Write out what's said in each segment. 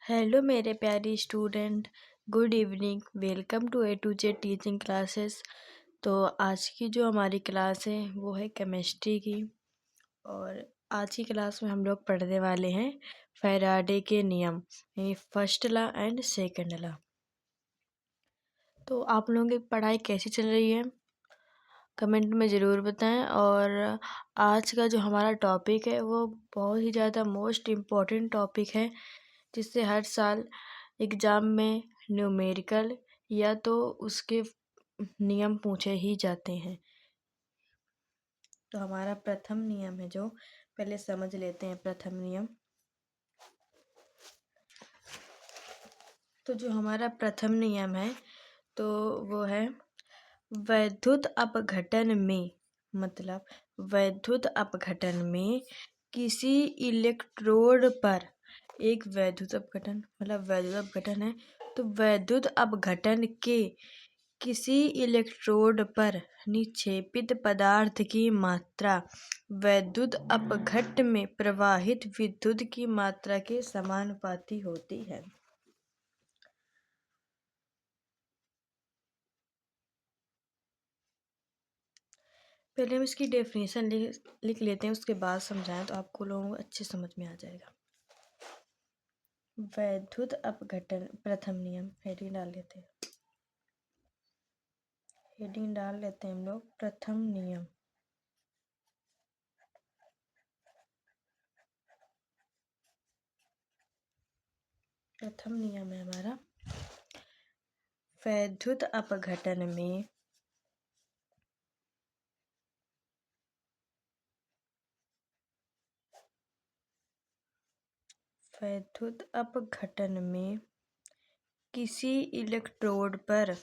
Hello मेरे प्यारे student, good evening. Welcome to A to Z teaching classes. तो आज की जो हमारी क्लास है वो है केमिस्ट्री की। और आज की क्लास में हम लोग पढ़ने वाले हैं फैराडे के नियम, यानी first law and second law. तो आप लोगों की पढ़ाई कैसी चल रही है कमेंट में ज़रूर बताएं। और आज का जो हमारा टॉपिक है वो बहुत ही ज़्यादा मोस्ट इम्पॉर्टेंट टॉपिक है, जिससे हर साल एग्ज़ाम में न्यूमेरिकल या तो उसके नियम पूछे ही जाते हैं। तो हमारा प्रथम नियम है, जो पहले समझ लेते हैं प्रथम नियम। तो जो हमारा प्रथम नियम है तो वो है वैद्युत अपघटन में, मतलब वैद्युत अपघटन में किसी इलेक्ट्रोड पर एक वैद्युत अपघटन, मतलब वैद्युत अपघटन है तो वैद्युत अपघटन के किसी इलेक्ट्रोड पर निक्षेपित पदार्थ की मात्रा वैद्युत अपघट्ट में प्रवाहित विद्युत की मात्रा के समानुपाती होती है। पहले हम इसकी डेफिनेशन लिख लेते हैं, उसके बाद समझाएं तो आपको लोगों को अच्छे समझ में आ जाएगा। वैद्युत अपघटन प्रथम नियम, हेडिंग डाल लेते हैं। हेडिंग डाल लेते हैं हम लोग, प्रथम नियम। प्रथम नियम है हमारा वैद्युत अपघटन में वैद्युत अपघटन में किसी इलेक्ट्रोड पर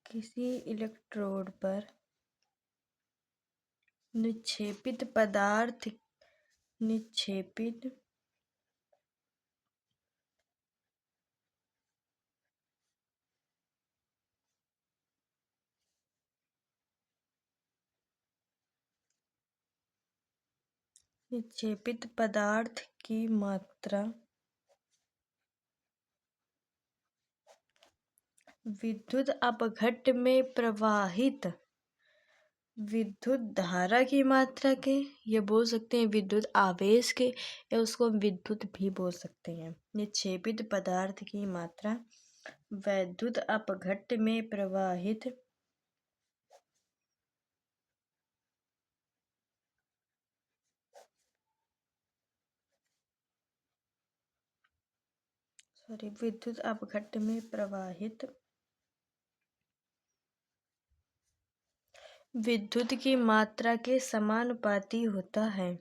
किसी इलेक्ट्रोड पर निक्षेपित पदार्थ निक्षेपित निक्षेपित पदार्थ की मात्रा विद्युत अपघट्ट में प्रवाहित विद्युत धारा की मात्रा के, या बोल सकते हैं विद्युत आवेश के, या उसको हम विद्युत भी बोल सकते हैं। निक्षेपित पदार्थ की मात्रा वैद्युत अपघट्ट में प्रवाहित विद्युत अपघट्ट में प्रवाहित विद्युत की मात्रा के समानुपाती होता है।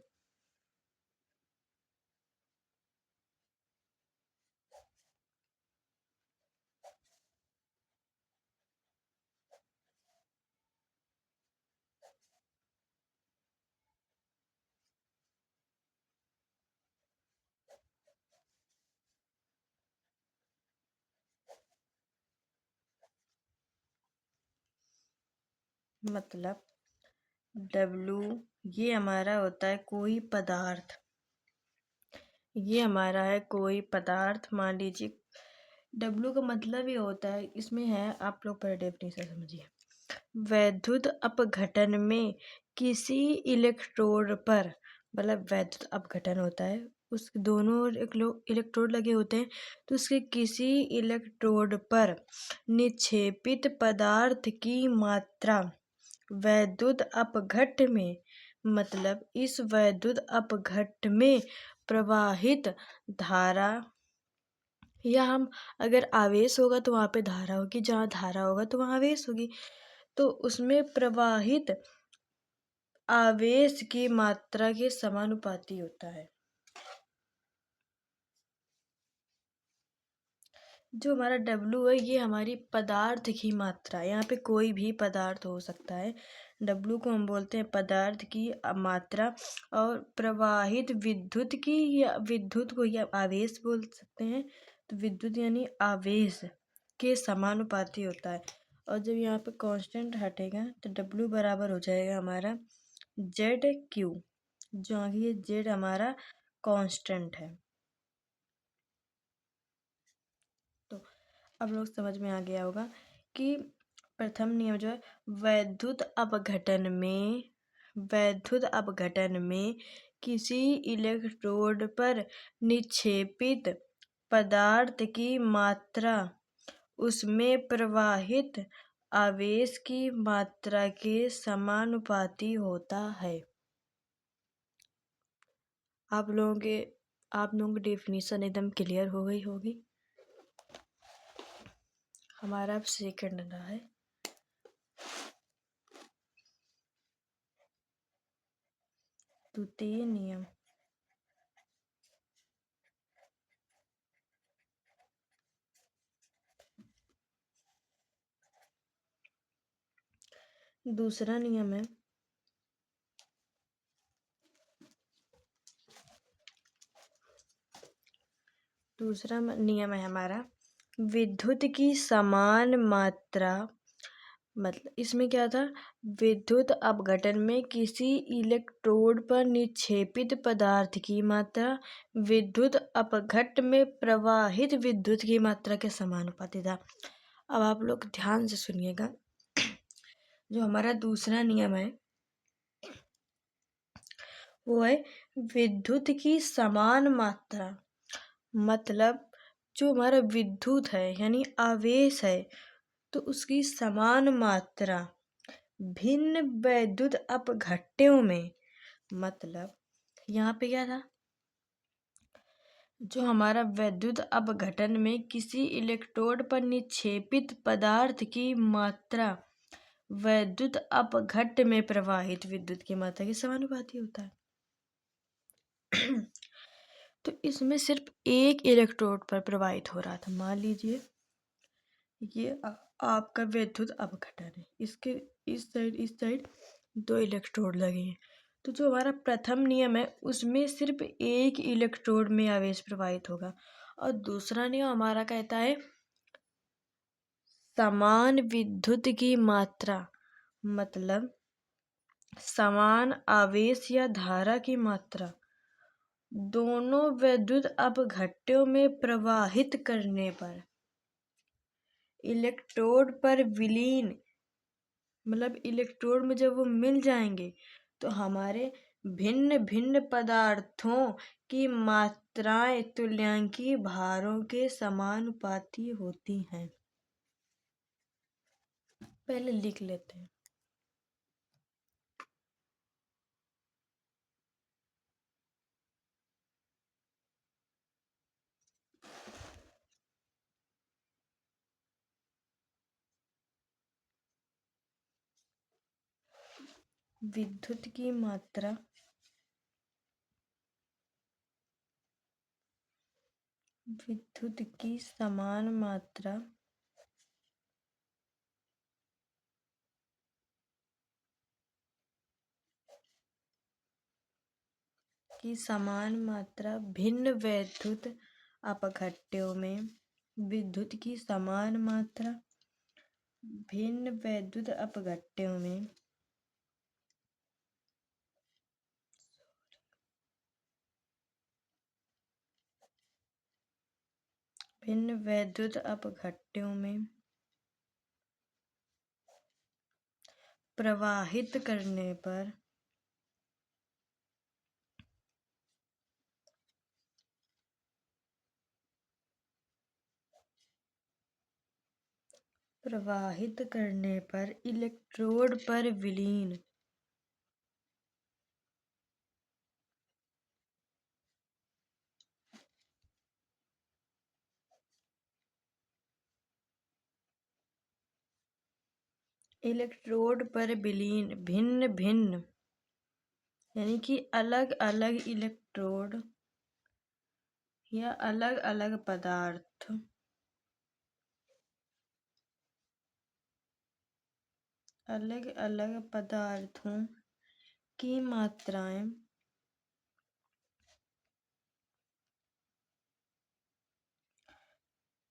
मतलब W ये हमारा होता है कोई पदार्थ, ये हमारा है कोई पदार्थ। मान लीजिए W का मतलब ये होता है, इसमें है, आप लोग पर डेफिनेशन समझिए। वैद्युत अपघटन में किसी इलेक्ट्रोड पर, मतलब वैद्युत अपघटन होता है, उस दोनों इलेक्ट्रोड लगे होते हैं, तो उसके किसी इलेक्ट्रोड पर निक्षेपित पदार्थ की मात्रा वैद्युत अपघट्ट में, मतलब इस वैद्युत अपघट्ट में प्रवाहित धारा, या हम अगर आवेश होगा तो वहाँ पे धारा होगी, जहाँ धारा होगा तो वहाँ आवेश होगी, तो उसमें प्रवाहित आवेश की मात्रा के समानुपाती होता है। जो हमारा W है ये हमारी पदार्थ की मात्रा, यहाँ पे कोई भी पदार्थ हो सकता है। W को हम बोलते हैं पदार्थ की मात्रा, और प्रवाहित विद्युत की, या विद्युत को या आवेश बोल सकते हैं। तो विद्युत यानी आवेश के समानुपाती होता है। और जब यहाँ पे कांस्टेंट हटेगा तो W बराबर हो जाएगा हमारा ZQ, जो आगे ये Z हमारा कांस्टेंट है। तो अब लोग समझ में आ गया होगा कि प्रथम नियम जो है, वैद्युत अपघटन में किसी इलेक्ट्रोड पर निक्षेपित पदार्थ की मात्रा उसमें प्रवाहित आवेश की मात्रा के समानुपाती होता है। आप लोगों की डेफिनेशन एकदम क्लियर हो गई होगी। हमारा अब सेकंड रहा है द्वितीय नियम। दूसरा नियम है हमारा विद्युत की समान मात्रा। मतलब इसमें क्या था, विद्युत अपघटन में किसी इलेक्ट्रोड पर निक्षेपित पदार्थ की मात्रा विद्युत अपघट में प्रवाहित विद्युत की मात्रा के समानुपाती था। अब आप लोग ध्यान से सुनिएगा, जो हमारा दूसरा नियम है वो है विद्युत की समान मात्रा। मतलब जो हमारा विद्युत है यानी आवेश है, तो उसकी समान मात्रा भिन्न वैद्युत अपघट्यों में, मतलब यहाँ पे क्या था, जो हमारा वैद्युत अपघटन में किसी इलेक्ट्रोड पर निक्षेपित पदार्थ की मात्रा वैद्युत अपघट्य में प्रवाहित विद्युत की मात्रा के समानुपाती होता है। तो इसमें सिर्फ एक इलेक्ट्रोड पर प्रवाहित हो रहा था। मान लीजिए ये आपका विद्युत अपघटन है, इसके इस साइड दो इलेक्ट्रोड लगे हैं। तो जो हमारा प्रथम नियम है उसमें सिर्फ एक इलेक्ट्रोड में आवेश प्रवाहित होगा, और दूसरा नियम हमारा कहता है समान विद्युत की मात्रा, मतलब समान आवेश या धारा की मात्रा दोनों विद्युत अपघट्यों में प्रवाहित करने पर इलेक्ट्रोड पर विलीन, मतलब इलेक्ट्रोड में जब वो मिल जाएंगे तो हमारे भिन्न भिन्न पदार्थों की मात्राएं तुल्यांकी भारों के समानुपाती होती हैं। पहले लिख लेते हैं। विद्युत की मात्रा विद्युत की समान मात्रा भिन्न वैद्युत अपघट्यों में, विद्युत की समान मात्रा भिन्न वैद्युत अपघट्यों में प्रवाहित करने पर इलेक्ट्रोड पर विलीन भिन्न भिन्न यानी कि अलग अलग इलेक्ट्रोड या अलग अलग अलग अलग पदार्थों की मात्राएं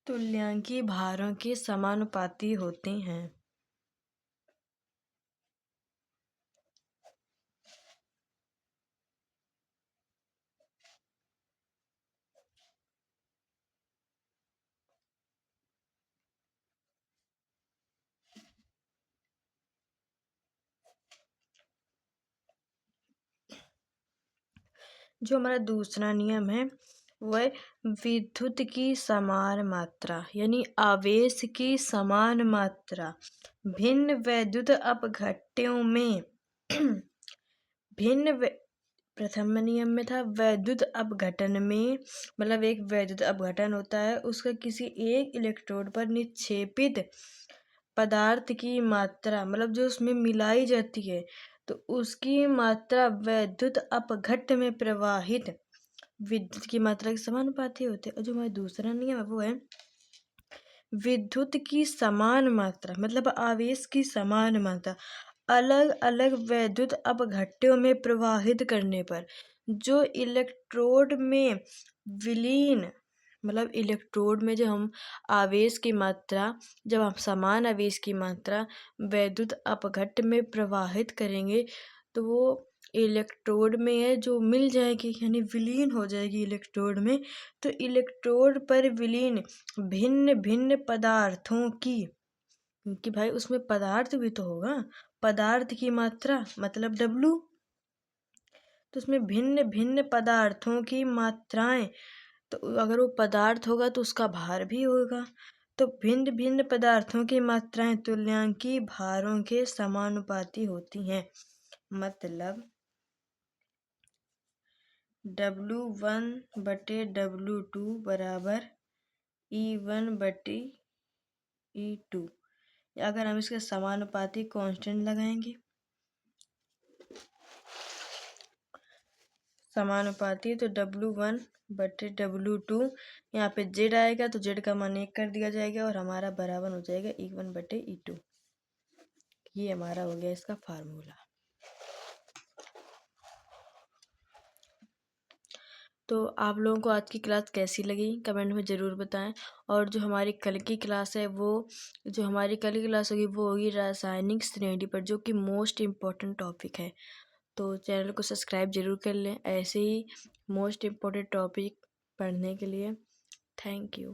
तुल्यांकी भारों के समानुपाती होती हैं। जो हमारा दूसरा नियम है वह विद्युत की समान मात्रा यानी आवेश की समान मात्रा भिन्न वैद्युत अपघट्यों में प्रथम नियम में था वैद्युत अपघटन में, मतलब एक वैद्युत अपघटन होता है, उसका किसी एक इलेक्ट्रोड पर निक्षेपित पदार्थ की मात्रा मतलब जो उसमें मिलाई जाती है तो उसकी मात्रा वैद्युत अपघट्य में प्रवाहित विद्युत की मात्रा के समानुपाती होते हैं। और जो हमारा दूसरा नियम है वो है विद्युत की समान मात्रा मतलब आवेश की समान मात्रा अलग अलग वैद्युत अपघट्यों में प्रवाहित करने पर जो इलेक्ट्रोड में विलीन मतलब इलेक्ट्रोड में जब हम आवेश की मात्रा जब हम समान आवेश की मात्रा वैद्युत अपघट्य में प्रवाहित करेंगे तो वो इलेक्ट्रोड में है जो मिल जाएगी यानी विलीन हो जाएगी इलेक्ट्रोड में। तो इलेक्ट्रोड पर विलीन भिन्न भिन्न पदार्थों की, क्योंकि भाई उसमें पदार्थ भी तो होगा, पदार्थ की मात्रा मतलब W, तो उसमें भिन्न भिन्न पदार्थों की मात्राएं, तो अगर वो पदार्थ होगा तो उसका भार भी होगा, तो भिन्न भिन्न पदार्थों की मात्राएं तुल्यांकी भारों के समानुपाती होती हैं। मतलब W1/W2 बराबर E1/E2। अगर हम इसके समानुपाती कांस्टेंट लगाएंगे, समानुपाती तो W1/W2 यहाँ पे Z आएगा तो Z का मान 1 कर दिया जाएगा और हमारा बराबर हो जाएगा E1/E2। ये हमारा हो गया इसका फार्मूला। तो आप लोगों को आज की क्लास कैसी लगी कमेंट में ज़रूर बताएं। और जो हमारी कल की क्लास है वो जो हमारी कल की क्लास होगी वो होगी रासायनिक श्रेणी पर, जो कि मोस्ट इम्पॉर्टेंट टॉपिक है। तो चैनल को सब्सक्राइब ज़रूर कर लें ऐसे ही मोस्ट इम्पॉर्टेंट टॉपिक पढ़ने के लिए। Thank you.